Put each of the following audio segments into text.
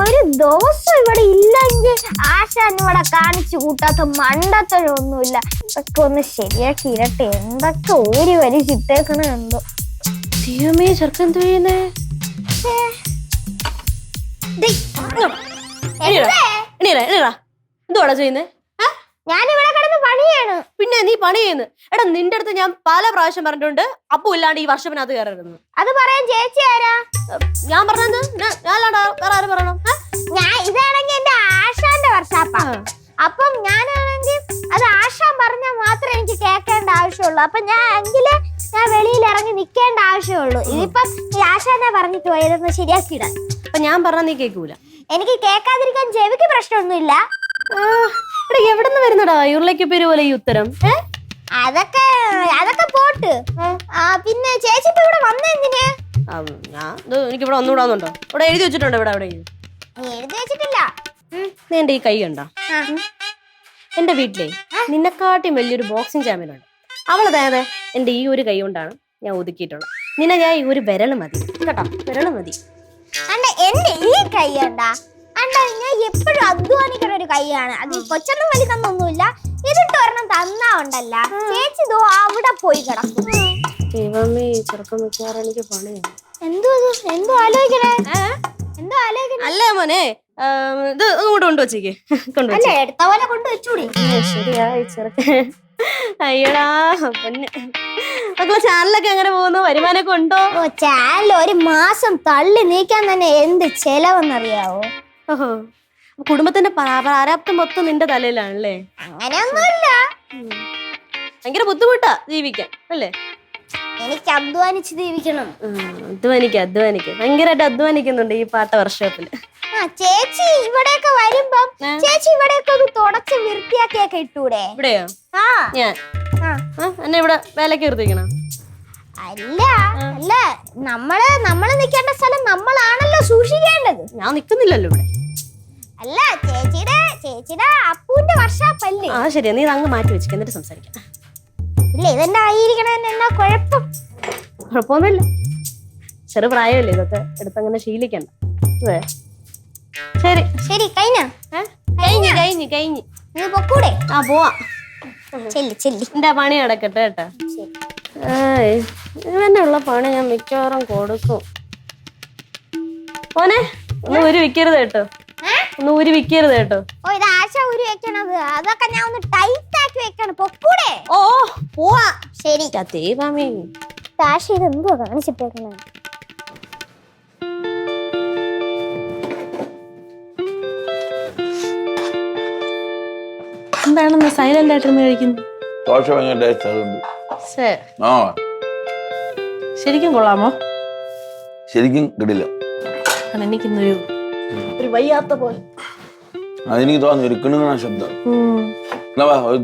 ഒരു ദിവസം ഇവിടെ ഇല്ലെങ്കിൽ ആശാൻ ഇവിടെ കാണിച്ചു കൂട്ടാത്ത മണ്ടത്തരൊന്നുമില്ല. ഇതൊക്കെ ഒന്ന് ശരിയാക്കി ഇരട്ടെ. എന്തൊക്കെ ഒരു വരി ചിട്ടേക്കണ എന്തോ. ദൈവമേ, ചെറുക്കൻ എന്ത് ചെയ്യുന്നേ? എന്തുവാടാ ചെയ്യുന്നേ? ഞാനിവിടെ കിടന്ന് പണിയാണ്. പിന്നെ നീ പണി ചെയ്യുന്നു? എടാ, നിന്റെ അടുത്ത് ഞാൻ പല പ്രാവശ്യം പറഞ്ഞിട്ടുണ്ട് അപ്പു ഇല്ലാണ്ട് ഈ വർഷത്തിനകത്ത് കയറരുതെന്ന്. അത് പറയാൻ ചേച്ചി ആരാ? ഞാൻ പറഞ്ഞത് ഞാനാടാ, വേറെ ആരും പറയണം? ഇതാണെങ്കിൽ എന്റെ ആശാന്റെ വർഷാപ്പാ. അപ്പം ഞാനാണെങ്കിൽ അത് ആശാൻ പറഞ്ഞാൽ മാത്രമേ എനിക്ക് കേൾക്കേണ്ട ആവശ്യമുള്ളൂ. അപ്പൊ ഞാൻ വെളിയിൽ ഇറങ്ങി നിൽക്കേണ്ട ആവശ്യമുള്ളൂ. ഇതിപ്പം ഈ ആശാനെ പറഞ്ഞിട്ട് പോയതൊന്ന് ശരിയാക്കിയിടാൻ. അപ്പൊ ഞാൻ പറഞ്ഞാ നീ കേൾക്കൂല? എനിക്ക് കേൾക്കാതിരിക്കാൻ ചെവിക്ക് പ്രശ്നമൊന്നുമില്ല. എവിടെന്ന് വരുന്നടാ ഉരുളയ്ക്ക് പേര് പോലെ ഈ ഉത്തരം? അതൊക്കെ പോട്ട്. പിന്നെ ചേച്ചി ഇപ്പൊ ഇവിടെ വന്നെന്തിന്? എനിക്ക് ഇവിടെ ഒന്നുകൂടാന്നുണ്ടോ? ഇവിടെ എഴുതി വെച്ചിട്ടുണ്ടോ? ഇവിടെ എഴുതി വെച്ചിട്ടില്ല. നീ എന്റെ ഈ കൈ കണ്ട? എന്റെ വീട്ടിലെ നിന്നെക്കാട്ടിയും വലിയൊരു ബോക്സിംഗ് ചാമ്പ്യൻ ഉണ്ട്. അവളതായത് എന്റെ ഈ ഒരു കൈ കൊണ്ടാണ് ഞാൻ ഒതുക്കിയിട്ടുള്ളത്. നിന്നെ ഞാൻ ഈ ഒരു വിരല് മതി കേട്ടോ, വിരല് മതി. എന്റെ ഈ കൈ കണ്ടാ ഞാൻ എപ്പോഴും അധ്വാനിക്കുന്ന ഒരു കൈയാണ്. അത് കൊച്ചൊന്നും വലിക്കുന്നൊന്നുമില്ല. ഇതിട്ട് ഒരെണ്ണം തന്നാ ഉണ്ടല്ല ചേച്ചി ഇതോ അവിടെ പോയി കിടക്കും. ദൈവമേ, ചെറുക്കം വെക്കാറ് എനിക്ക് പണിയാണ്. എന്തോ ആലോചിക്കണേ? അല്ല മോനെ, ഇത് ഇങ്ങോട്ട് കൊണ്ടുവച്ചേക്ക്. എടുത്ത പോലെ കൊണ്ടുവച്ചൂടി. ശരിയാ ചെറുക്കൻ. അയ്യടാ പിന്നെ മക്കളെ, ചാനലൊക്കെ എങ്ങനെ പോകുന്നു? വരുമാനമൊക്കെ ഉണ്ടോ? ചാനൽ ഒരു മാസം തള്ളി നീക്കാൻ തന്നെ എന്ത് ചെലവെന്നറിയാവോ? ഓഹോ, കുടുംബത്തിന്റെ പ്രാരാബ്ദം മൊത്തം നിന്റെ തലയിലാണല്ലേ? അങ്ങനെയൊന്നുമില്ല. ഭയങ്കര ബുദ്ധിമുട്ടാ ജീവിക്കാൻ അല്ലേ? എനിക്ക് അധ്വാനിച്ച് ജീവിക്കണം. അധ്വാനിക്ക ഭയങ്കരമായിട്ട് അധ്വാനിക്കുന്നുണ്ട് ഈ പാട്ട വർക്ക്ഷോപ്പില്. ചേച്ചി ഇവിടെയൊക്കെ വരുമ്പം ചേച്ചി ഇവിടെയൊക്കെ ഒന്ന് തുടച്ച് വൃത്തിയാക്കിയൊക്കെ ഇട്ടൂടെ? ഇവിടെയോ? ഞാൻ എന്നെ ഇവിടെ വേലക്ക് നിർത്തിക്കണം? അല്ല നമ്മള് നിൽക്കേണ്ട സ്ഥലം നമ്മളാണല്ലോ സൂക്ഷിക്കേണ്ടത്. ഞാൻ നിക്കുന്നില്ലല്ലോ ഇവിടെ. അല്ല, ചേച്ചിയുടെ അപ്പൂന്റെ വർഷാപ്പല്ലേ? ശരിയാ, നീ അങ്ങ് മാറ്റി വെച്ചിട്ട് എന്നിട്ട് സംസാരിക്കാം. ഇല്ല, ഇതെന്നെ ആയിരിക്കണെന്ന് എന്നാ കുഴപ്പം? കുഴപ്പമൊന്നുമില്ല, ചെറു പ്രായമല്ലേ, ഇതൊക്കെ എടുത്തങ്ങനെ ശീലിക്കണ്ട. ശരി ശരി, കഴിഞ്ഞു. നീ പൊക്കൂടെ? പോവാ. ചെല്ലി എന്റെ പണി നടക്കട്ടെ കേട്ടാ. ഇവനുള്ള പണി ഞാൻ മിക്കവാറും കൊടുക്കും. മോനെ, ഒന്ന് ഊരി വിക്കരുത് കേട്ടോ. ഇത് ആശ ഊരി വെക്കണത്. അതൊക്കെ ഞാൻ ഒന്ന് ടൈറ്റ് ആക്കി വെക്കണം. പൊക്കൂടെ? പോവാ. ശരി. ദൈവമേ, ആശ ഇത് എന്തുവാ കാണിച്ചിട്ടേക്കണേ? എന്താണെന്ന് സൈലന്റ് ആയിട്ടിരുന്ന് കഴിക്കുന്നു? ശരിക്കും കൊള്ളാമോ? ശരിക്കും കിടില്ല. എനിക്കിന്നൊരു വയ്യാത്ത പോലെ. അതെനിക്ക് തോന്നുന്നു ഒരു കിണുങ്ങണ ശബ്ദം.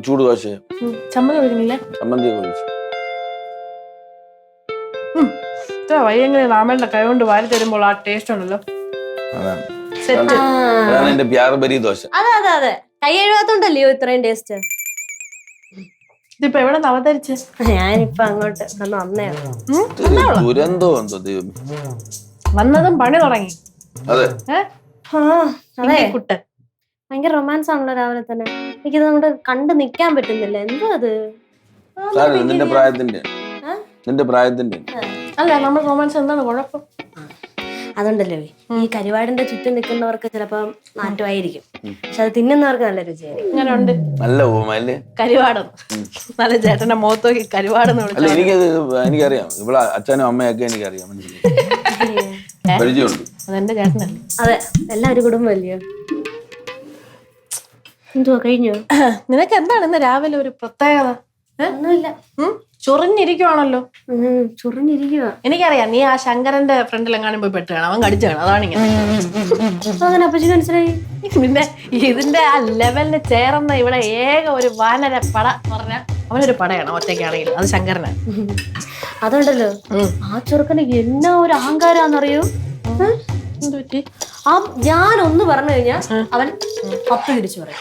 ചൂട് ദോശ ചമ്മന്തി ഒഴിക്കുന്നില്ലേ? ചമ്മന്തി ഒഴിച്ചു. വയ്യെങ്കിലും രാമന്റെ കൈ കൊണ്ട് വാരി തരുമ്പോൾ ആ ടേസ്റ്റ് ഉണ്ടല്ലോ. അതാണ് എന്റെ പ്യാർബരി ദോശ. അതെ, കൈ എഴുതാത്തോണ്ടല്ലയോ ഇത്രയും ടേസ്റ്റ്. ഇതിപ്പോ എവിടെ അവതരിച്ച്? ഞാനിപ്പോ അങ്ങോട്ട് വന്നേ. ദുരന്തോ എന്തോ ദൈവം. വന്നതും പണി തുടങ്ങി. അതെ കുട്ടൻ ഭയങ്കര റൊമാൻസ് ആണല്ലോ രാവിലെ തന്നെ. എനിക്കിത് നമ്മുടെ കണ്ടു നിക്കാൻ പറ്റുന്നില്ല. എന്തോ അത് നിന്റെ പ്രായത്തിന്റെ അല്ല, നമ്മൾ റൊമാൻസ് എന്താണ് കുഴപ്പം? അതുണ്ടല്ലോ, ഈ കരിവാടിന്റെ ചുറ്റും നിൽക്കുന്നവർക്ക് ചിലപ്പോ നാട്ടുമായിരിക്കും, പക്ഷെ അത് തിന്നുന്നവർക്ക് നല്ല രുചിയായിരിക്കും. അങ്ങനെ ഉണ്ട്. നല്ല ഓമല്ലേ കരിവാടം. നല്ല ചേട്ടന്റെ മുഖത്ത് നോക്കി കരിവാടെന്ന് വിളിച്ചു. എനിക്കറിയാം, ഇവിടെ അച്ഛനും അമ്മയൊക്കെ എനിക്കറിയാം, പരിചയമുണ്ട്. അതെന്റെ ചേട്ടനല്ലേ? അതെ, എല്ലാവരും കുടുംബം അല്ലയോ? എന്തുവാ കഴിഞ്ഞു? നിനക്ക് എന്താണ് ഇന്ന് രാവിലെ ഒരു പ്രത്യേകത? ഒന്നുമില്ല, ചൊറിഞ്ഞിരിക്കുവാണല്ലോ. ചൊറിഞ്ഞിരിക്കുക. എനിക്കറിയാം, നീ ആ ശങ്കരന്റെ ഫ്രണ്ടിലെങ്ങാനും പോയി പെട്ട് കാണാം, അവൻ കടിച്ചു കാണാം, അതാണ് ഇങ്ങനെ. അങ്ങനെ അപ്പച്ചി മനസ്സിലായി. പിന്നെ ഇതിന്റെ ആ ലെവലിന് ചേർന്ന ഇവിടെ ഏക ഒരു വാനര പട പറഞ്ഞ അവനൊരു പടയാണ് ഒറ്റയ്ക്കാണെങ്കിൽ, അത് ശങ്കരനാണ്. അതുണ്ടല്ലോ, ആ ചെറുക്കന് എന്നാ ഒരു അഹങ്കാരാന്നറിയോ? ഞാനൊന്ന് പറഞ്ഞു കഴിഞ്ഞാൽ അവൻ 10 തിരിച്ചു പറയും.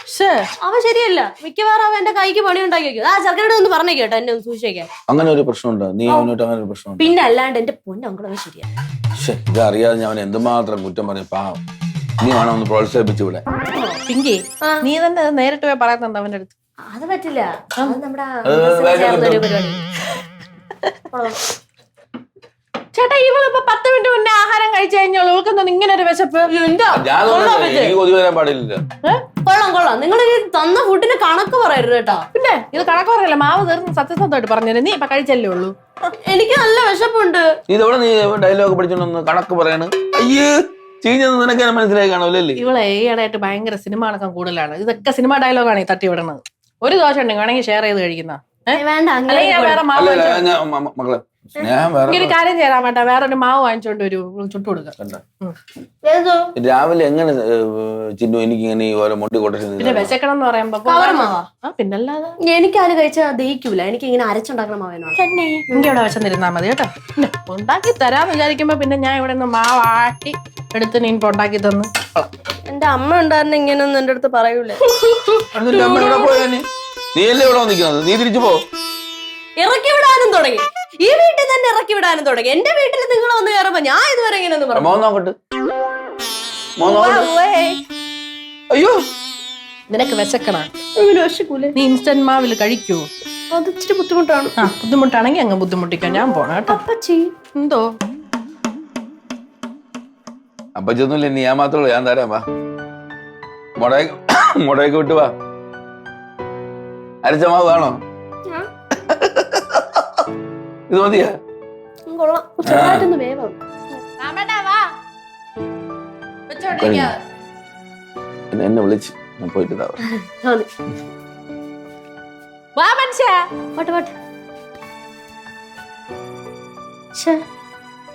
അവൻ ശരിയല്ല, മിക്കവാറും അവൻ എന്റെ കൈക്ക് പണി ഉണ്ടാക്കി വെക്കും. ആ ചെറുക്കനോട് ഒന്ന് പറഞ്ഞു കേട്ടോ, എന്നെ ഒന്ന് സൂക്ഷിക്കാൻ. അങ്ങനെ ഒരു പ്രശ്നമുണ്ടോ? നീ അവനോട്ട് അങ്ങനെ ഒരു പ്രശ്നം? പിന്നെ അല്ലാണ്ട് എന്റെ പൊന്നങ്ങളെ ശരിയാ. ഇത് അറിയാതെ ഞാൻ എന്തുമാത്രം കുറ്റം പറഞ്ഞു. പാവം നീ വേണം ഒന്ന് പ്രോത്സാഹിപ്പിച്ചു ഇവിടെ. പിങ്കി നീ തന്നെ അത് നേരിട്ട് പോയി പറയുന്നുണ്ട് അവന്റെ അടുത്ത്. അത് പറ്റില്ല. അത് നമ്മുടെ വേഗം പരിപാടി. ചേട്ടാ ഇവളിപ്പോ 10 മിനിറ്റ് മുന്നേ ആഹാരം കഴിച്ചു കഴിഞ്ഞോളൂ. ഇവൾക്കെന്താ ഇങ്ങനെ ഒരു വിശപ്പ്? ഞാൻ എനിക്ക് കൊതി വരാൻ പാടില്ല. കൊള്ളാം. നിങ്ങൾ തന്ന ഫുഡിന് കണക്ക് പറയരുത് കേട്ടോ. പിന്നെ ഇത് കണക്ക് പറയല്ല, മാവ് തീർന്ന് സത്യസന്ധമായിട്ട് പറഞ്ഞു. നീ ഇപ്പൊ കഴിച്ചല്ലേ ഉള്ളൂ. എനിക്ക് നല്ല വിശപ്പുണ്ട്. ഇതവിടെ നീ ഡയലോഗ് പഠിച്ചോണ്ടൊന്ന് കണക്ക് പറയാണ്. അയ്യേ ചീഞ്ഞത് നിനക്ക് മനസ്സിലായി കാണൂല്ലേ? ഇവളെ ഈയിടെയായിട്ട് ഭയങ്കര സിനിമ അടക്കം കൂടുതലാണ്. ഇതൊക്കെ സിനിമ ഡയലോഗാണ് ഈ തട്ടി വിടണത്. ഒരു ദോശ ഉണ്ടെങ്കിൽ വേണമെങ്കിൽ ഷെയർ ചെയ്ത് കഴിക്കുന്ന. വേണ്ട, അല്ലെങ്കിൽ ഞാൻ വേറെ മാവ് മക്കളെ ഞാൻ വേറെ ഒരു കാര്യം ചെയ്യാൻ വേണ്ട, വേറൊരു മാവ് വാങ്ങിച്ചോണ്ട് ഒരു ചുട്ടു കൊടുക്കാം. രാവിലെ എങ്ങനെ ചിന്നു എനിക്ക് ഇങ്ങനെ ഓരോ മുട്ടി കൊട്ടേഷൻ പിന്നെ വിശക്കണം എന്ന് പറയുമ്പോ പിന്നല്ലാതെ എനിക്കാര് കഴിച്ചാൽ ദഹിക്കൂല. എനിക്ക് ഇങ്ങനെ അരച്ചുണ്ടാക്കണം മാവേനോട്. എനിക്ക് ഇവിടെ വിശന്നിരുന്നാ മതി കേട്ടോ. പിന്നെ ഉണ്ടാക്കി തരാന്ന് വിചാരിക്കുമ്പോ പിന്നെ ഞാൻ ഇവിടെ നിന്ന് മാവ് ആട്ടി എടുത്ത് നീ ഇപ്പൊ ഉണ്ടാക്കി തന്നു. എന്റെ അമ്മ ഉണ്ടായിരുന്ന ഇങ്ങനെയൊന്നും എന്റെ അടുത്ത് പറയൂലേ. അമ്മ ഇവിടെ പോയാ നീ അല്ലേ ഇവിടെ നിൽക്കുന്നത്? നീ തിരിച്ചു പോ. ഇറക്കി വിടാനും തുടങ്ങി. ഈ വീട്ടിൽ തന്നെ ഇറക്കി വിടാനും തുടങ്ങി. എന്റെ വീട്ടിൽ നിങ്ങൾ വന്ന് കയറുമ്പോ ഞാൻ ഇതുവരെ ഇങ്ങനെ പറഞ്ഞു. മോൻ നോക്കട്ടെ. അയ്യോ നിനക്ക് വിശക്കണ വിശക്കൂലേ? നീ ഇൻസ്റ്റന്റ് മാവില് കഴിക്കൂ. അത് ഇച്ചിരി ബുദ്ധിമുട്ടാണ്. ബുദ്ധിമുട്ടാണെങ്കിൽ അങ്ങ് ബുദ്ധിമുട്ടിക്കാൻ ഞാൻ പോണ കേട്ടോ. അപ്പച്ചി എന്തോ അപ്പച്ചൊന്നുമില്ല, നീ ഞാൻ മാത്രമേ ഉള്ളൂ. ഞാൻ തരാം. വാ മുടയൊക്കെ വിട്ട് വാ. അരച്ച മാവ് വേണോ? ഇത് മതിയാ? കൊള്ളാം. ചെറുതായിട്ടൊന്ന് വേവാം. എന്നെ വിളിച്ച് ഞാൻ പോയിട്ട്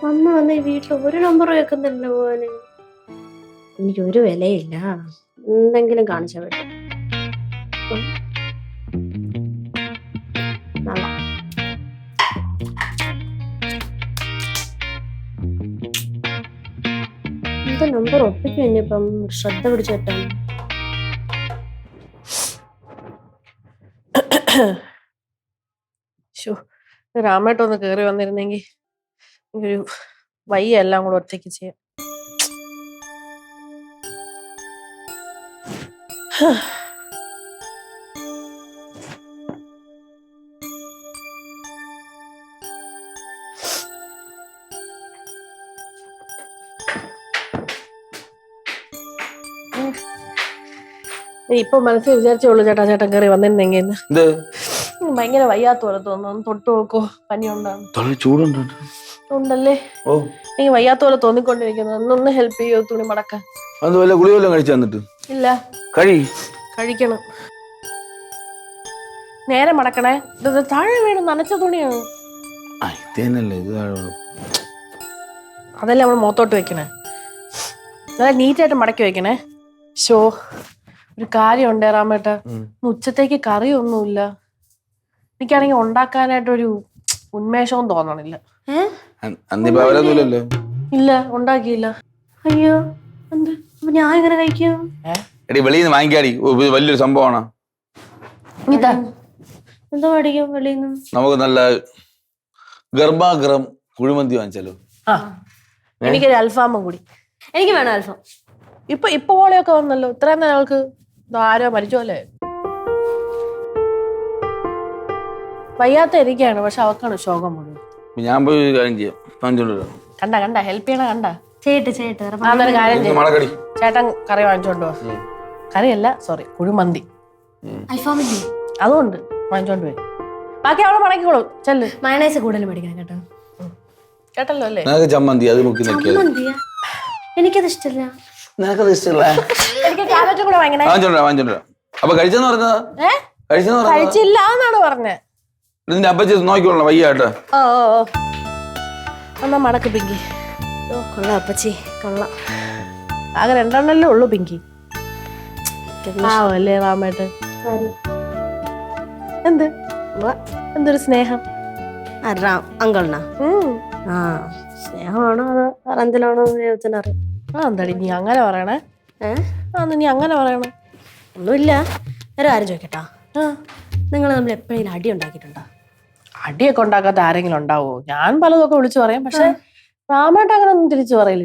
വന്ന് ഈ വീട്ടിൽ ഒരു നമ്പർ വെക്കുന്നില്ല പോവാന്. എനിക്കൊരു വിലയില്ല. എന്തെങ്കിലും കാണിച്ച പറ്റും. എന്താ നമ്പർ ഒപ്പിക്കും ഇനിയിപ്പം ശ്രദ്ധ പിടിച്ചിട്ടാണ്. രാമേട്ടൊന്ന് കേറി വന്നിരുന്നെങ്കിൽ ഒരു വയ്യ എല്ലാം കൂടെ ഒറ്റയ്ക്ക് ചെയ്യാം. ഇപ്പൊ മനസ്സിൽ വിചാരിച്ചോളൂ ചേട്ടൻ കയറി വന്നിരുന്നെങ്കിൽ ഭയങ്കര വയ്യാത്ത പോലെ തോന്നുന്നു. തൊട്ട് നോക്കോ, പനി ഉണ്ടാകും. ഉണ്ടല്ലേ? എനിക്ക് വയ്യാത്ത പോലെ തോന്നിക്കൊണ്ടിരിക്കുന്നു. ഒന്നൊന്ന് ഹെൽപ്പ് ചെയ്യോ തുണി മടക്കാൻ? ഗുളി വല്ലതും കഴിച്ചു തന്നിട്ട്? ഇല്ല, കഴിക്കണം. നേരെ മടക്കണേ. താഴെ വീണ് നനച്ച തുണിയാണ്. അതല്ലേ നമ്മൾ മുഖത്തോട്ട് വെക്കണേ. നല്ല നീറ്റായിട്ട് മടക്കി വെക്കണേ. ഒരു കാര്യമുണ്ട് രാമേട്ട, ഉച്ചത്തേക്ക് കറിയൊന്നുമില്ല. എനിക്കാണെങ്കിൽ ഉണ്ടാക്കാനായിട്ടൊരു ഉന്മേഷവും തോന്നണില്ല. ഇല്ല, ഉണ്ടാക്കിയില്ല. അയ്യോ, എന്ത് ഞാൻ എങ്ങനെ കഴിക്കും? വെളിയിൽ നിന്ന് വാങ്ങിക്കാടി, വലിയൊരു സംഭവമാണ്. എന്താ മേടിക്കും വെളിയിൽ നിന്ന്? നമുക്ക് നല്ല ഗർഭാഗൃഹം കുഴിമന്തി വാങ്ങിച്ചാലോ? എനിക്കൊരു അൽഫാമും കൂടി. എനിക്ക് വേണം അൽഫാം. ഇപ്പൊ പോലെയൊക്കെ വന്നല്ലോ. ഇത്രയും നാൾക്ക് ആരോ മരിച്ചോല്ലേ. വയ്യാത്ത എനിക്കാണ്, പക്ഷെ അവക്കാണ് ശോകം മുഴുവൻ. ഞാൻ പോയി കാര്യം ചെയ്യാം. കണ്ട ഹെൽപ്പ് ചെയ്യണ കണ്ട. ചേട്ടൻ കാര്യം ചെയ്യും. ചേട്ടൻ കറി വാങ്ങിച്ചോണ്ട് പോ. കറിയല്ല, സോറി, കുഴിമന്തി. അതുകൊണ്ട് വാങ്ങിച്ചോണ്ട് പോയി. ബാക്കി അവളെ മടക്കിക്കോളൂ. ചെല്ല്. മയണൈസ് കൂടുതൽ മേടിക്കണം കേട്ടോ. കേട്ടല്ലോ അല്ലേ? ചമ്മന്തി അത് മുക്കി എനിക്കത് ഇഷ്ടമില്ല. എനിക്ക് ക്യാരറ്റ് കൂടെ വാങ്ങണേ. അപ്പൊ കഴിച്ചെന്ന് പറഞ്ഞത്? കഴിച്ചില്ല എന്നാണ് പറഞ്ഞത്. ഇതിന്റെ അപ്പച്ചി നോക്കിക്കോളണം, വയ്യാട്ടോ. എന്നാ മടക്ക് പിങ്കി. കൊള്ളാം അപ്പച്ചി, കൊള്ളാം. ആകെ 2 എണ്ണല്ലേ ഉള്ളൂ പിങ്കി. അല്ലേ രാമേട്ടൻ? എന്തൊരു സ്നേഹം. അങ്കിളിനാ? സ്നേഹമാണോ അതോ എന്തിലാണോ ദൈവത്തിനറിയാം. എന്താടി നീ അങ്ങനെ പറയണേ? നീ അങ്ങനെ പറയണേ? ഒന്നുമില്ല. വേറെ ആരും ചോദിക്കട്ടാ, നിങ്ങൾ നമ്മൾ എപ്പോഴെങ്കിലും അടി ഉണ്ടാക്കിയിട്ടുണ്ടോ? അടിയൊക്കെ ഉണ്ടാക്കാത്ത ആരെങ്കിലും ഉണ്ടാവോ? ഞാൻ പലതൊക്കെ വിളിച്ചു പറയാം, പക്ഷെ രാമേട്ടൻ അങ്ങനെ ഒന്നും തിരിച്ചു പറയില്ല.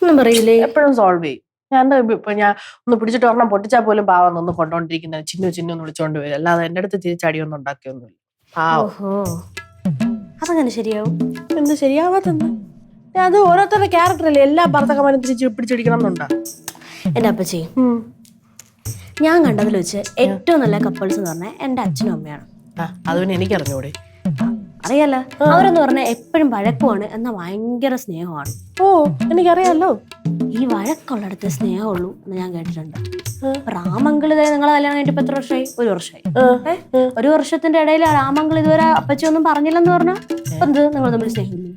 ഒന്നും പറയില്ലേ? എപ്പോഴും സോൾവ് ചെയ്യും. ഞാൻ ഇപ്പൊ ഞാൻ ഒന്ന് പിടിച്ചിട്ട് ഒരെണ്ണം പൊട്ടിച്ചാൽ പോലും പാവം ഒന്ന് കൊണ്ടോണ്ടിരിക്കുന്നത് ചിന്നു ചിന്നു എന്ന് വിളിച്ചോണ്ട് വരും. അല്ലാതെ എന്റെ അടുത്ത് തിരിച്ചടിയൊന്നും ഉണ്ടാക്കിയൊന്നുമില്ല. ഓഹോ അതങ്ങനെ ശരിയാവും. എന്ത് ശരിയാവാത്തെന്ത്? അത് ഓരോരുത്തരുടെ ക്യാരക്ടർ അല്ലേ, എല്ലാ ഭർത്താക്കന്മാരും തിരിച്ച് പിടിച്ചിടിക്കണം എന്നുണ്ടാ. എന്റെ അപ്പച്ചി, ഞാൻ കണ്ടതിൽ വെച്ച് ഏറ്റവും നല്ല കപ്പിൾസ് എന്ന് പറഞ്ഞാൽ എന്റെ അച്ഛനും അമ്മയാണ്. അത് പിന്നെ എനിക്കറിഞ്ഞൂടെ? അറിയാലോ, അവരെന്ന് പറഞ്ഞാൽ എപ്പോഴും വഴക്കുമാണ്, എന്നാൽ ഭയങ്കര സ്നേഹമാണ്. ഓ എനിക്കറിയാലോ. ഈ വഴക്കുള്ളിടത്ത് സ്നേഹമുള്ളൂ എന്ന് ഞാൻ കേട്ടിട്ടുണ്ട്. രാമങ്കിൾ നിങ്ങളെ കല്യാണം കഴിഞ്ഞിട്ട് ഇപ്പൊ എത്ര വർഷമായി? 1 വർഷമായി. 1 വർഷത്തിന്റെ ഇടയിൽ രാമങ്കിൾ ഇതുവരെ അപ്പച്ചി ഒന്നും പറഞ്ഞില്ലെന്ന് പറഞ്ഞാൽ എന്ത് നിങ്ങൾ തമ്മിൽ സ്നേഹമില്ല?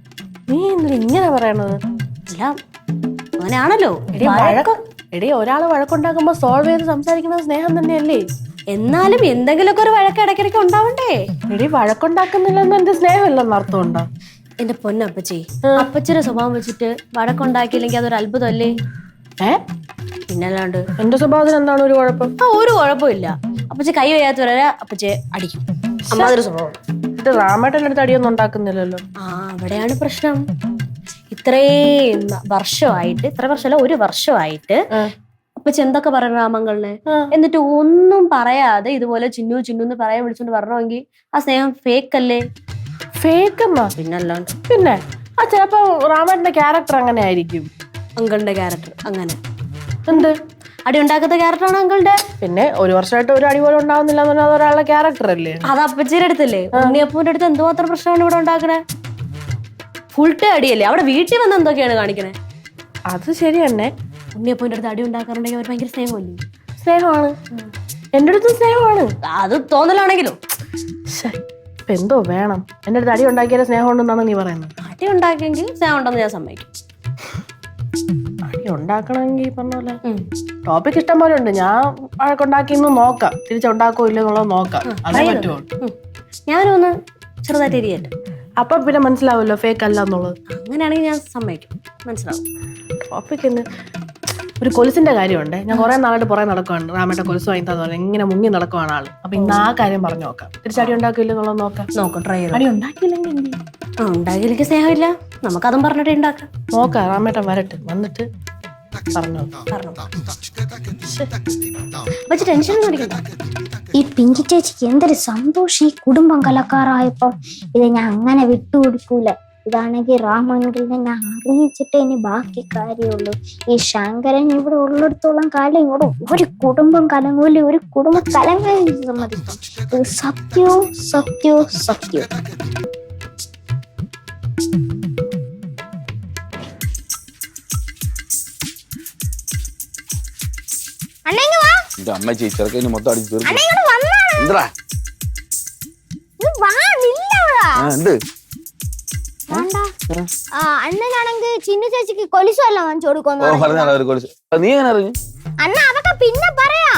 നീ എന്തിനാ ഇങ്ങനെ പറയണത്? അല്ല അങ്ങനെയാണല്ലോ. എടീ ഒരാള് വഴക്കുണ്ടാക്കുമ്പോ സോൾവ് ചെയ്ത് സംസാരിക്കുന്നത് സ്നേഹം തന്നെയല്ലേ? എന്നാലും എന്തെങ്കിലുമൊക്കെ ഒരു വഴക്ക് ഇടയ്ക്കിടയ്ക്ക് ഉണ്ടാവണ്ടേ? എടീ വഴക്കുണ്ടാക്കുന്നില്ലെന്ന് എന്റെ സ്നേഹമില്ലെന്ന് അർത്ഥമുണ്ടോ? എന്റെ പൊന്നപ്പച്ചി, അപ്പച്ചിയുടെ സ്വഭാവം വെച്ചിട്ട് വഴക്കുണ്ടാക്കിയില്ലെങ്കിൽ അതൊരു അത്ഭുതമല്ലേ? പിന്നല്ലാണ്ട് എന്റെ സ്വഭാവത്തിന് എന്താണ് ഒരു കുഴപ്പം? ഒരു കുഴപ്പമില്ല. അപ്പച്ചി കൈ വയ്യാത്ത വരെ അപ്പച്ചി അടിക്കും. അമ്മാതിരി സ്വഭാവം. ഇത് റാമേട്ടൻ്റെ അടുത്ത് അടിയൊന്നും ഉണ്ടാക്കുന്നില്ലല്ലോ. അവിടെയാണ് പ്രശ്നം. ഇത്രയും വർഷമായിട്ട്, ഇത്ര വർഷമല്ല 1 വർഷമായിട്ട് അപ്പച്ചി എന്തൊക്കെ പറയണ രാമങ്കളിനെ, എന്നിട്ട് ഒന്നും പറയാതെ ഇതുപോലെ ചിന്നു ചിന്നു എന്ന് പറയാൻ വിളിച്ചോണ്ട് വരണമെങ്കിൽ ആ സ്നേഹം ഫേക്ക് അല്ലേ? ഫേക്ക് എന്നാ? പിന്നല്ലാണ്ട്. പിന്നെ ആ ചിലപ്പോ റാമേട്ടന്റെ ക്യാരക്ടർ അങ്ങനെ ആയിരിക്കും. അങ്കിളിന്റെ ക്യാരക്ടർ അങ്ങനെ എന്ത് അടി ഉണ്ടാക്കുന്ന ക്യാരക്ടറാണ് അങ്കിളിന്റെ. പിന്നെ 1 വർഷമായിട്ട് ഒരു അടി പോലും ഉണ്ടാവുന്നില്ല എന്ന് പറഞ്ഞാൽ ഒരാളുടെ ക്യാരക്ടർ അല്ലേ? അത് അപ്പച്ചിയുടെ അടുത്തല്ലേ? ഉണ്ണിയപ്പൂന്റെ അടുത്ത് എന്തുമാത്രം പ്രശ്നമാണ് ഇവിടെ ഉണ്ടാക്കണേ? ഫുൾ ടൈം അടിയല്ലേ? അവിടെ വീട്ടിൽ വന്ന് എന്തൊക്കെയാണ് കാണിക്കണേ? അത് ശരി തന്നെ. ഉണ്ണിയപ്പൂന്റെ അടുത്ത് അടി ഉണ്ടാക്കാറുണ്ടെങ്കിൽ അവർ ഭയങ്കര സ്നേഹമല്ലേ? സ്നേഹമാണ്, എന്റെ അടുത്ത് സ്നേഹമാണ്. അത് തോന്നലാണെങ്കിലും ഇപ്പൊ എന്തോ വേണം? എന്റെ അടുത്ത് അടി ഉണ്ടാക്കിയാലും സ്നേഹം ഉണ്ടെന്നാണ് നീ പറയുന്നത്? അടി ഉണ്ടാക്കിയെങ്കിൽ സ്നേഹം ഉണ്ടെന്ന് ഞാൻ സമ്മതിക്കും. അടി ഉണ്ടാക്കണമെങ്കിൽ പറഞ്ഞ പോലെ ടോപ്പിക് ഇഷ്ടം പോലെ ഉണ്ട്. ഞാൻ വഴക്കുണ്ടാക്കിന്ന് നോക്കാം, തിരിച്ചുണ്ടാക്കോ ഇല്ലെന്നുള്ളത് നോക്കാം. അതേ പറ്റുമോ? ഞാനൊന്ന് ചെറുതായിട്ട് എരിയല്ലേ, അപ്പൊ പിന്നെ മനസ്സിലാവുമല്ലോ ഫേക്ക് അല്ല എന്നുള്ളത്. അങ്ങനെയാണെങ്കിൽ ഞാൻ സമ്മതിക്കും, മനസ്സിലാവും. ടോപ്പിക്കിന് ഒരു കൊലുസിന്റെ കാര്യമുണ്ട്. ഞാൻ കുറെ നാളായിട്ട് പുറകെ നടക്കുവാണ്. റാമേട്ട കൊലുസ് വാങ്ങിത്താന്ന് പറഞ്ഞാൽ ഇങ്ങനെ മുങ്ങി നടക്കുവാണ് ആള്. അപ്പൊ ഇന്ന് ആ കാര്യം പറഞ്ഞു നോക്കാം. തിരിച്ചടി ഉണ്ടാക്കില്ല എന്നുള്ളത് നോക്കാം. ട്രൈ ചെയ്ത്. അടി ഉണ്ടാക്കിയില്ലെങ്കിൽ എന്ത് ചെയ്യും? ഉണ്ടാക്കിയില്ലെങ്കിൽ സ്നേഹമില്ല, നമുക്കതും പറഞ്ഞിട്ട് ഉണ്ടാക്കാം. നോക്കാം, റാമേട്ടൻ വരട്ടെ, വന്നിട്ട് പറഞ്ഞു. പക്ഷെ ടെൻഷൻ അടിക്കണ്ട. ഈ പിങ്കി ചേച്ചിക്ക് എന്തൊരു സന്തോഷം ഈ കുടുംബം കലക്കാറായപ്പോ. ഇത് ഞാൻ അങ്ങനെ വിട്ടുകൊടുക്കൂല. ഇതാണെങ്കിൽ രാമങ്കിളിനെ ഞാൻ അറിയിച്ചിട്ടേ ഇനി ബാക്കി കാര്യമുള്ളൂ. ഈ ശങ്കരൻ ഇവിടെ ഉള്ളിടത്തോളം കാലം ഇവിടെ ഒരു കുടുംബം കലങ്ങൂല, ഒരു കുടുംബം കലങ്ങാൻ സമ്മതിക്കും. ഇത് സത്യവും സത്യവും സത്യവും. അമ്മ ചെറുക്കന് മൊത്തം അടിച്ചു തീർക്കും. അണ്ണനാണെങ്കിൽ ചിന്നു ചേച്ചിക്ക് കൊലുസു അല്ല വാങ്ങിച്ചു കൊടുക്കുന്നു. നീ എങ്ങനെ അറിഞ്ഞു? അണ്ണ അതൊക്കെ പിന്നെ പറയാ.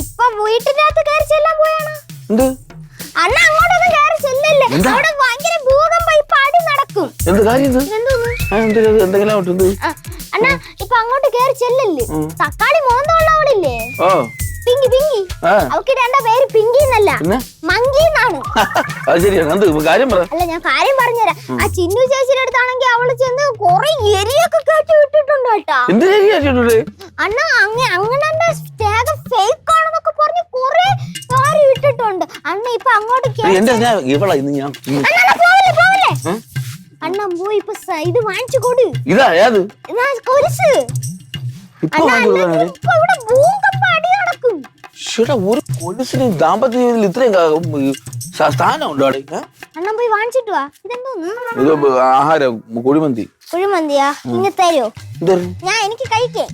ഇപ്പൊ വീട്ടിന്റെ അകത്ത് കയറി ചെല്ലാൻ പോയാണ്. അണ്ണ അങ്ങോട്ടൊന്നും കയറി ചെല്ലല്ലേ, അവിടെ ഭയങ്കര ഭൂകമ്പം. ഇപ്പൊ അടി നടക്കും. എന്ത് കാര്യം? അണ്ണ ഇപ്പൊ അങ്ങോട്ട് കയറി ചെല്ലല്ലേ. തക്കാളി മോന്തമുള്ളവളില്ലേ, പിങ്കി പിങ്കി, അവക്ക് 2 പേര് പിങ്കി എന്നല്ല മങ്കി എന്നാണ്. അല്ല ഞാൻ കാര്യം പറഞ്ഞുതരാം. ആ ചിന്നു ചേച്ചിയുടെ അടുത്താണെങ്കിൽ അവള് ചെന്ന് കൊറേ എരിയൊക്കെ കേട്ടി വിട്ടിട്ടുണ്ട് കേട്ടാ. അണ്ണ അങ്ങനെ സ്നേഹം ഫേക്ക് ആണെന്നൊക്കെ പറഞ്ഞ് കൊറേ കാരി വിട്ടിട്ടുണ്ട്. അണ്ണ ഇപ്പൊ അങ്ങോട്ട് അണ്ണ പോയി ഇപ്പൊ ഇത് വാങ്ങിച്ചു കൊടു. കൊലുസ് ഒരു കൊലുസിന് ദാമ്പത്യ ജീവിതത്തിൽ ഇത്രയും സ്ഥാനം ഉണ്ടോ? അണ്ണൻ പോയി വാങ്ങിച്ചിട്ട് വാ. ഇതെന്തോന്ന്? ആഹാരം കുഴിമന്തി. കുഴിമന്തിയാ? ഇങ്ങ തരോ? ഞാൻ എനിക്ക് കഴിക്കേ.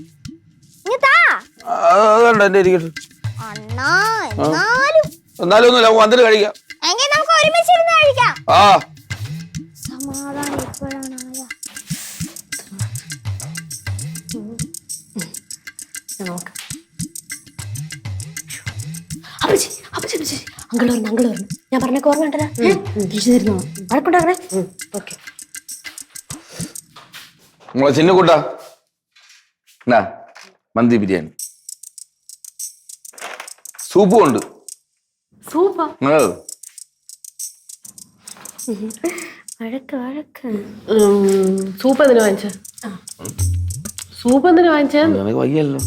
എന്നാലും ഒന്നുമില്ല, വന്നിട്ട് കഴിക്കാം. നമുക്ക് ഒരുമിച്ച് ഇരുന്ന് കഴിക്കാം. സമാധാനം ഇപ്പോഴാണ്. അങ്കിള് പറഞ്ഞു ഞാൻ പറഞ്ഞ ഓർമ്മ ഉണ്ടല്ലോ. തിരിച്ചു തരുന്നോ? വഴക്കുണ്ടാക്കണേ. ഓക്കെ നമ്മളെ ചിന്നുകൂട്ടാ മന്തി ബിരിയാണി സൂപ്പും ഉണ്ട്. സൂപ്പ് സൂപ്പ് എന്തിനു വാങ്ങിച്ച? സൂപ്പ് എന്തിനു വാങ്ങിച്ചേ? നിനക്ക് വയ്യല്ലോ,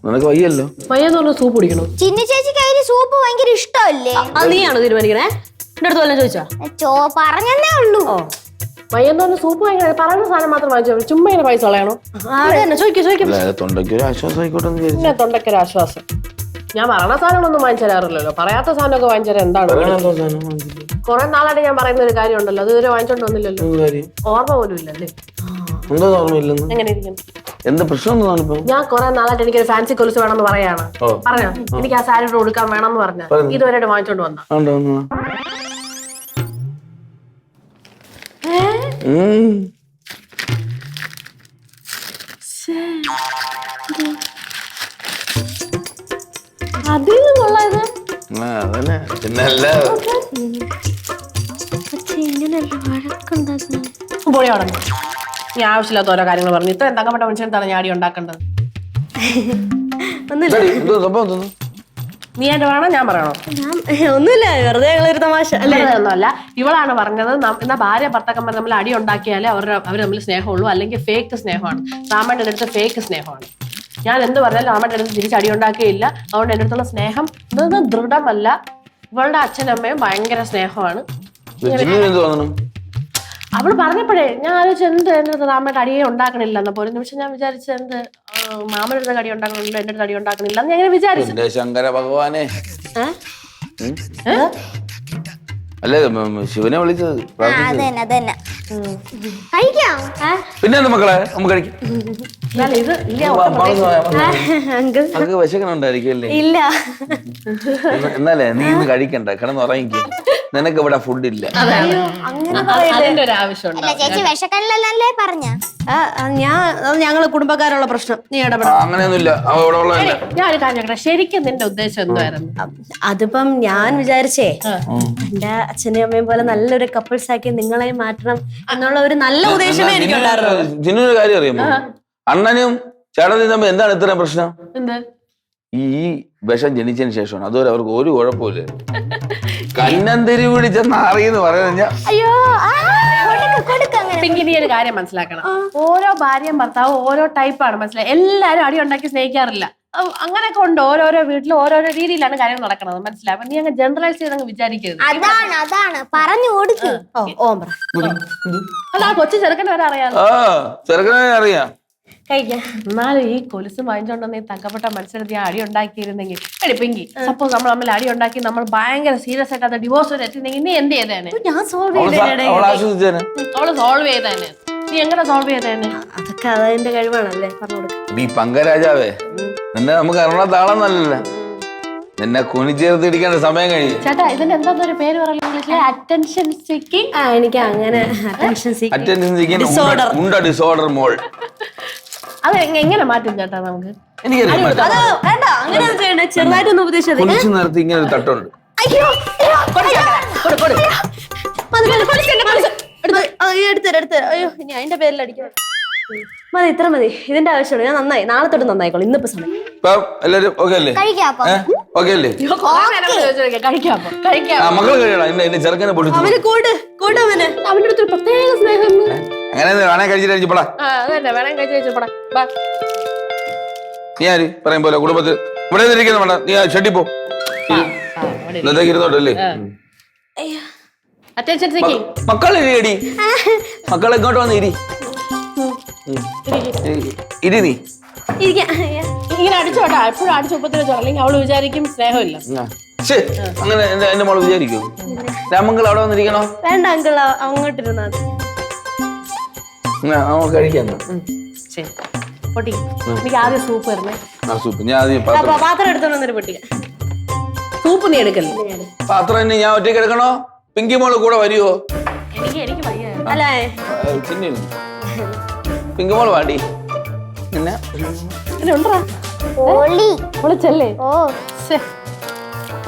നിനക്ക് വയ്യല്ലോ. പയ്യെന്ന് പറഞ്ഞ സൂപ്പ് കുടിക്കണോ? ചിന്നു ചേച്ചിക്ക് അതിന് സൂപ്പ് ഭയങ്കര ഇഷ്ടമല്ലേ? അത് നീയാണോ തീരുമാനിക്കണേ? എന്റെ അടുത്ത് വല്ലതും ചോദിച്ചാ? പറഞ്ഞേ ഉള്ളൂ. പയ്യെന്ന് പറഞ്ഞ സൂപ്പ് വാങ്ങിക്കണേ, പറയുന്ന സാധനം മാത്രം വാങ്ങിച്ചു. ചുമ്മാ ഇങ്ങനെ പൈസ കളയണോ? ചോദിക്കും. തൊണ്ടയ്ക്ക് ഒരു ആശ്വാസം ആയിക്കോട്ടെ എന്ന് വിചാരിച്ചു. പിന്നെ തൊണ്ടയ്ക്കൊരു ആശ്വാസം. ഞാൻ പറയണ സാധനങ്ങളൊന്നും വാങ്ങിച്ചു തരാറില്ലല്ലോ. പറയാത്ത സാധനമൊക്കെ വാങ്ങിച്ചു തരാൻ എന്താണ്? കുറെ നാളായിട്ട് ഞാൻ പറയുന്ന ഒരു കാര്യം ഉണ്ടല്ലോ, അത് ഇതുവരെ വാങ്ങിച്ചോണ്ട് വന്നില്ലല്ലോ. ഓർമ്മ പോലും ഇല്ലല്ലേ? എന്താ ഓർമ്മയില്ലെന്ന്? എങ്ങനെ ഇരിക്കും? എന്താ പ്രശ്നം? ഞാൻ കുറെ നാളായിട്ട് എനിക്കൊരു ഫാൻസി കൊലുസ് വേണമെന്ന് പറയാണ്. പറഞ്ഞോ, എനിക്ക് ആ സാരി കൊടുക്കാൻ വേണമെന്ന് പറഞ്ഞ ഇതുവരെ വാങ്ങിച്ചോണ്ട് വന്ന. അതിലും കൊള്ളാത്. പോയി അവിടെ നീ ആവശ്യമില്ലാത്ത ഓരോ കാര്യങ്ങൾ പറഞ്ഞു. ഇത്രയും തങ്കപ്പെട്ട മനുഷ്യനെന്താണ് ഞാൻ അടി ഉണ്ടാക്കേണ്ടത്? നീ എന്റെ വേണോ ഞാൻ പറയണോ? ഒന്നുമില്ല, വെറുതെ ഞങ്ങളൊരു തമാശ അല്ലേ? ഒന്നുമല്ല, ഇവളാണ് പറഞ്ഞത് എന്നാ ഭാര്യ ഭർത്താക്കന്മാർ നമ്മൾ അടി ഉണ്ടാക്കിയാലേ അവർ തമ്മിൽ സ്നേഹമുള്ളൂ, അല്ലെങ്കിൽ ഫേക്ക് സ്നേഹമാണ്. രാമന്റെ അടുത്ത് ഫേക്ക് സ്നേഹമാണ്. ഞാൻ എന്ത് പറഞ്ഞാലും രാമന്റെ അടുത്ത് തിരിച്ച് അടി ഉണ്ടാക്കിയില്ല. അതുകൊണ്ട് എന്റെ അടുത്തുള്ള സ്നേഹം ഇതൊന്നും ദൃഢമല്ല. ഇവളുടെ അച്ഛനമ്മയും ഭയങ്കര സ്നേഹമാണ്. അവള് പറഞ്ഞപ്പോഴേ ഞാൻ ആലോചിച്ചു, എന്ത് എന്റെ അടുത്ത് രാമയുടെ അടിയെ ഉണ്ടാക്കണില്ല എന്നപ്പോ ഒരു നിമിഷം ഞാൻ വിചാരിച്ചു, എന്ത് മാമന്റെ അടുത്ത് അടി ഉണ്ടാക്കണില്ല, എന്റെ അടുത്ത് അടി ഉണ്ടാക്കണില്ല എന്ന് ഞാൻ വിചാരിച്ചു. ശങ്കര ഭഗവാനെ അല്ലേ ശിവനെ വിളിച്ചത്? പിന്നെ മക്കളെ നമുക്ക് കഴിക്കാം. വിശക്കണുണ്ടായിരിക്കും അല്ലേ? ഇല്ല. എന്നാലേ നീ ഇന്ന് കഴിക്കണ്ട, കിടന്നുറങ്ങിക്കും. നിനക്ക് ഇവിടെ ഫുഡ് ഇല്ല. ചേച്ചി വിശക്കണില്ലല്ലേ പറഞ്ഞ? ഞങ്ങള് കുടുംബക്കാരുള്ള പ്രശ്നം നീ ഇടപെടാം. അങ്ങനെയൊന്നുമില്ല. ഞാനൊരു കാര്യം, ശരിക്കും നിന്റെ ഉദ്ദേശം എന്തായിരുന്നു? അതിപ്പം ഞാൻ വിചാരിച്ചേ, എന്റെ അച്ഛനെയും അമ്മയും പോലെ നല്ലൊരു കപ്പിൾസ് ആക്കി നിങ്ങളെ മാറ്റണം എന്നുള്ള ഒരു നല്ല ഉദ്ദേശമേ എനിക്കുണ്ടായിരുന്നു. ജിന്നൊരു കാര്യം അറിയാമോ? അണ്ണനും ചേട്ടനും തമ്മിൽ എന്താണ് ഇത്രയും പ്രശ്നം? ഈ വിഷം ജനിച്ചതിന് ശേഷമാണ്. അതുവരെ അവർക്ക് ഒരു കുഴപ്പമില്ല. കന്നന്തിരി പിടിച്ചെന്ന് അറിയെന്ന് പറയുന്ന അയ്യോ പിങ്കി, നീ ഒരു കാര്യം മനസ്സിലാക്കണം. ഓരോ ഭാര്യയും ഭർത്താവും ഓരോ ടൈപ്പാണ്, മനസ്സിലായി? എല്ലാരും അടി ഉണ്ടാക്കി സ്നേഹിക്കാറില്ല. അങ്ങനെയൊക്കെ ഉണ്ട്. ഓരോരോ വീട്ടിലും ഓരോരോ രീതിയിലാണ് കാര്യങ്ങൾ നടക്കുന്നത്, മനസ്സിലായി? അപ്പൊ നീ അങ്ങ് ജനറലൈസ് ചെയ്ത് വിചാരിക്കരുത്. അതാണ് പറഞ്ഞു കൊടുക്കും. അല്ല, കൊച്ചു ചെറുക്കനെ വരെ അറിയാം. ചെറുക്കനെ അറിയാം. എന്നാലും ഈ കൊലുസ് വാങ്ങിച്ചോണ്ടെന്ന് ഈ തങ്കപ്പെട്ട മനുഷ്യരെടുത്ത് ഞാൻ അടി ഉണ്ടാക്കിയിരുന്നെങ്കിൽ, എടി പിങ്കി, സപ്പോസ് നമ്മൾ തമ്മിൽ അടി ഉണ്ടാക്കി നമ്മൾ ഭയങ്കര സീരിയസ് ആയിട്ട് അത് ഡിവോഴ്സ് വരെ എത്തിയിരുന്നെങ്കിൽ നീ എന്ത് ചെയ്തേനെ? അവള് സോൾവ് ചെയ്തേനെ. നീ എങ്ങനെ സോൾവ് ചെയ്തേനെ? അതൊക്കെ അതിന്റെ കഴിവാണല്ലേ, പറഞ്ഞു. ഈ പങ്കരാജാവേ, നിന്നെ നമുക്ക് അറിയണത്താളെന്നല്ല, നിന്നെ കുനിച്ചേർത്തിടിക്കേണ്ട സമയം കഴിഞ്ഞു. ചേട്ടാ, ഇതിന് എന്താ ഒരു പേര് പറയുന്നത്? Attention seeking. എനിക്ക് അങ്ങനെ അറ്റൻഷൻ സീക്കിംഗ് ഡിസോർഡർ മോൾ. അത് എങ്ങനെ മാറ്റും ചേട്ടാ നമുക്ക്? ചെറുതായിട്ടൊന്ന് ഉപദേശിച്ചത്. ഇങ്ങനെ ഒരു തട്ടുണ്ട്. അയ്യോ, ഇനി അതിന്റെ പേരിൽ അടിക്കണം. മതി, ഇത്ര മതി. ഇതിന്റെ ആവശ്യമുള്ളൂ. ഞാൻ നന്നായി, നാളെ തൊട്ട് നന്നായിക്കോളൂ. ഇന്നിപ്പോ സമയം. എല്ലാരും ഓക്കെ അല്ലേ? ഓക്കെ അല്ലേ? മക്കള് കഴിയണം. ചെറുക്കനെ പൊളിച്ചു അവന്റെ അടുത്ത് പ്രത്യേക സ്നേഹം. അങ്ങനെ വേണേ കഴിച്ചിട്ട് പോടാ. നീ ആര് പറയും പോലെ കുടുംബത്തിൽ ഇവിടെ ഇരിക്കുന്ന വേണ്ട. നീ ഷെട്ടി പോ. ഇരുന്നോട്ടല്ലേ? മക്കളെടി, മക്കളെ ഇങ്ങോട്ട് വന്ന് ഇരി. ഇരി നീ. ഇങ്ങനെ അടിച്ചോട്ടാ, എപ്പോഴും അടിച്ചൊപ്പത്തിന് ചോറ, അല്ലെങ്കിൽ അവള് വിചാരിക്കും സ്നേഹമില്ല. അങ്ങനെ എന്റെ മോള് വിചാരിക്കൂ? രാമങ്കൾ അവിടെ വന്നിരിക്കണോ? വേണ്ട അങ്കിൾ, അങ്ങോട്ടിരുന്നാ കഴിക്കാൻ. പൊട്ടി, എനിക്ക് ആദ്യം സൂപ്പ് തരണേ. സൂപ്പ് ഞാൻ ആദ്യം പാത്രം എടുത്തോണ്ട് പൊട്ടിക്ക. സൂപ്പ് നീ എടുക്കല്ലേ? പാത്രം തന്നെ ഞാൻ ഒറ്റയ്ക്ക് എടുക്കണോ? പിങ്കി മോള് കൂടെ വരുവോ? എനിക്ക് വയ്യ. അല്ലേ പിങ്കി മോള് വാടി. പിന്നെ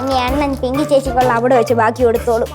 ഇനി അണ്ണൻ പിങ്കി ചേച്ചിക്കുള്ള അവിടെ വെച്ച് ബാക്കി കൊടുത്തോളൂ.